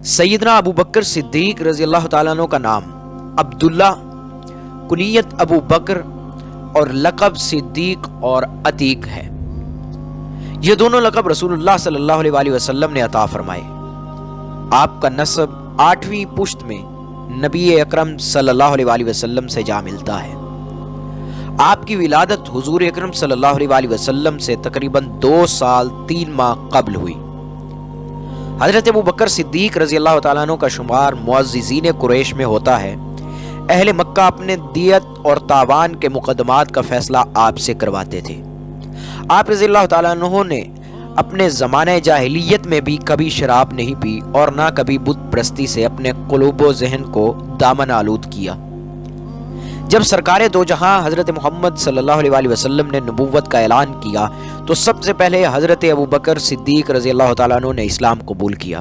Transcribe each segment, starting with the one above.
सैयदना अबू बकर सिद्दीक रजी अल्लाह ताला अन्हु का नाम अब्दुल्ला, कुनियत अबू बकर और लक़ब सिद्दीक और अतीक है। ये दोनों लक़ब रसूलुल्लाह सल्लल्लाहु अलैहि वसल्लम ने अता फरमाए। आपका नस्ब 8वीं पुश्त में नबी अकरम सल्लल्लाहु अलैहि वसल्लम से जा मिलता है। आपकी विलादत हुजूर अकरम सल्लल्लाहु अलैहि वसल्लम से तकरीबन 2 साल 3 माह कब्ल हुई। हज़रत अबू बकर सिद्दीक रज़ी अल्लाह तआला अन्हु का शुमार मुअज़्ज़िज़ीन कुरैश में होता है। अहले मक्का अपने दियत और तावान के मुकदमात का फैसला आपसे करवाते थे। आप रज़ी अल्लाह तआला अन्हु ने अपने ज़माने जाहिलियत में भी कभी शराब नहीं पी और ना कभी बुत परस्ती से अपने क़ुलूब ज़हन को दामन आलूद किया। जब सरकारे दो जहां हज़रत मोहम्मद सल्लल्लाहु अलैहि वसल्लम ने नबूवत का ऐलान किया तो सबसे पहले हज़रत अबू बकर सिद्दीक रज़ी अल्लाह तआला अन्हु ने इस्लाम कबूल किया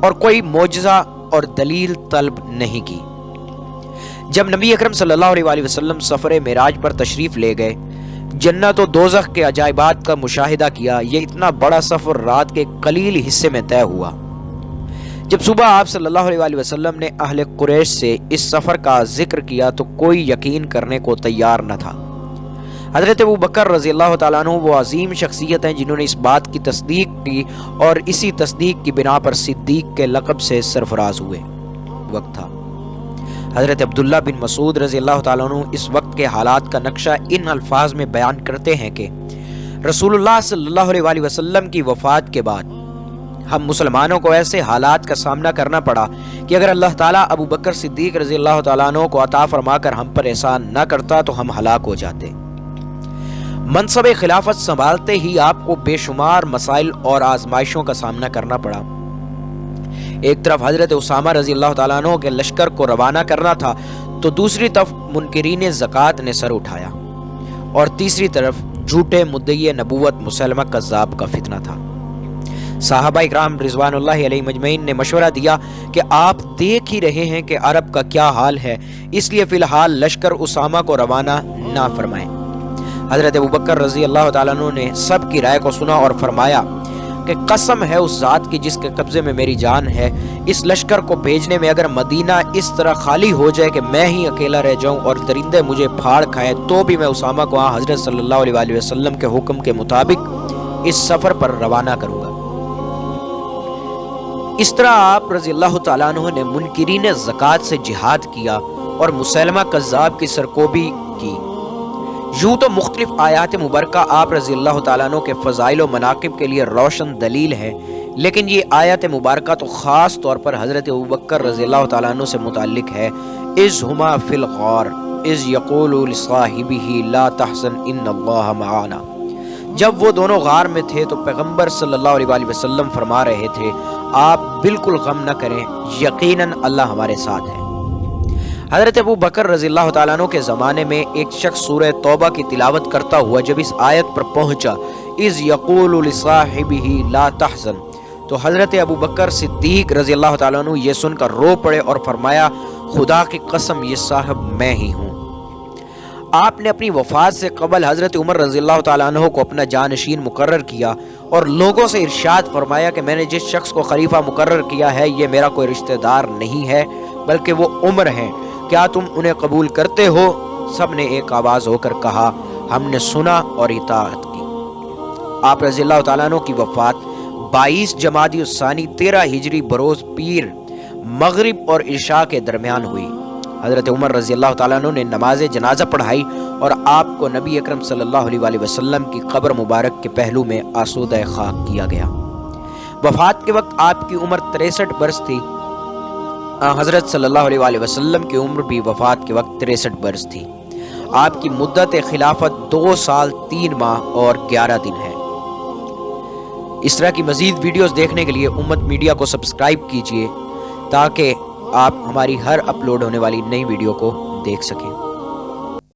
और कोई मोजज़ा और दलील तलब नहीं की। जब नबी अकरम सल्लल्लाहु अलैहि वसल्लम सफ़र मेराज पर तशरीफ़ ले गए, जन्नत और दोज़ख के अजायबात का मुशाहिदा किया। ये इतना बड़ा सफ़र रात के कलील हिस्से में तय हुआ। जब सुबह आप सल्लल्लाहु अलैहि वसल्लम ने अहले कुरैश से इस सफ़र का जिक्र किया तो कोई यकीन करने को तैयार न था। हज़रत अबू बकर रज़ी अल्लाह तआला अन्हु वो अजीम शख्सियत हैं जिन्होंने इस बात की तस्दीक की और इसी तस्दीक की बिना पर सिद्दीक के लक़ब से सरफराज हुए। वक्त था हज़रत अब्दुल्ला बिन मसूद रज़ी अल्लाह तआला अन्हु इस वक्त के हालात का नक्शा इन अल्फाज में बयान करते हैं कि रसूलुल्लाह सल्लल्लाहु अलैहि वसल्लम की वफ़ात के बाद हम मुसलमानों को ऐसे हालात का सामना करना पड़ा कि अगर अल्लाह ताला अबू बकर सिद्दीक रज़ी अल्लाह तआला अन्हु को अता फरमाकर हम पर एहसान न करता तो हम हलाक हो जाते। मनसब खिलाफत संभालते ही आपको बेशुमार मसाइल और आजमाइशों का सामना करना पड़ा। एक तरफ हज़रत उसामा रज़ी अल्लाह तआला अन्हु के लश्कर को रवाना करना था तो दूसरी तरफ मुनकिरीन ज़कात ने सर उठाया और तीसरी तरफ झूठे मुद्दई नबूवत मुसलमा कज़्ज़ाब का फितना था। साहबा इकराम रिज़वानुल्लाहि अलैहिम अजमईन ने मशवरा दिया कि आप देख ही रहे हैं कि अरब का क्या हाल है, इसलिए फ़िलहाल लश्कर उसामा को रवाना ना फरमाएं। हज़रत अबू बकर रज़ी अल्लाह तआला अन्हु ने सब की राय को सुना और फरमाया कि कसम है उस ज़ात की जिसके कब्ज़े में मेरी जान है, इस लश्कर को भेजने में अगर मदीना इस तरह खाली हो जाए कि मैं ही अकेला रह जाऊं और दरिंदे मुझे फाड़ खाएं तो भी मैं उसामा को हज़रत सल्लल्लाहु अलैहि वसल्लम के हुक्म के मुताबिक इस सफ़र पर रवाना करूँगा। इस तरह आप रज़ी अल्लाह तआला अन्हु ने मुनकिरीन ज़कात से जिहाद किया और मुसलमा कज़्ज़ाब की सरकोबी की। यूँ तो मुख्तलिफ आयात मुबारका आप रज़ी अल्लाह तआला अन्हु के फ़ज़ाइल व मनाक़िब के लिए रोशन दलील है, लेकिन ये आयत मुबारका तो ख़ास तौर पर हज़रत अबू बकर रज़ी अल्लाह तआला अन्हु से मुताल्लिक़ है। इज़ हुमा फ़िल ग़ार इज़ यक़ूलु लिसाहिबिही ला तहज़न इन्नल्लाह मआना। जब वो दोनों गार में थे तो पैगम्बर सल्लल्लाहु अलैहि वसल्लम फरमा रहे थे, आप बिल्कुल गम न करें, यकीनन अल्लाह हमारे साथ है। हज़रत अबू बकर रज़ी अल्लाह तआला अन्हु के ज़माने में एक शख्स सूरह तौबा की तिलावत करता हुआ जब इस आयत पर पहुंचा, इज़ यक़ूलु लिसाहिबिही ला तहज़न, तो हज़रत अबू बकर सिद्दीक रज़ी अल्लाह तआला अन्हु ये सुनकर रो पड़े और फरमाया, खुदा की कसम ये साहब मैं ही हूँ। आपने अपनी वफ़ात से कबल हज़रत उमर रज़ी अल्लाह तआला अन्हु को अपना जानशीन मुकर्रर किया और लोगों से इरशाद फरमाया कि मैंने जिस शख्स को खलीफा मुकर्रर किया है ये मेरा कोई रिश्तेदार नहीं है बल्कि वो उमर हैं, क्या तुम उन्हें कबूल करते हो? सब ने एक आवाज़ होकर कहा, हमने सुना और इताअत की। आप रज़ी अल्लाह तआला अन्हु की वफ़ात 22 जमादी उस्सानी 13 हिजरी बरोज़ पीर मगरिब और इशा के दरमियान हुई। हज़रत उमर रज़ी अल्लाह तआला अन्हु ने नमाज जनाजा पढ़ाई और आपको नबी अकरम सल्लल्लाहु अलैहि वसल्लम की कब्र मुबारक के पहलू में आसूदा खाक किया गया। वफ़ात के वक्त आपकी उम्र 63 बरस थी। हज़रत सल्लल्लाहु अलैहि वसल्लम की उम्र भी वफ़ात के वक्त 63 बरस थी। आपकी मुद्दत खिलाफत 2 साल 3 माह और 11 दिन है। इस तरह की मज़ीद वीडियोज़ देखने के लिए उम्मत मीडिया को सब्सक्राइब कीजिए ताकि आप हमारी हर अपलोड होने वाली नई वीडियो को देख सकें।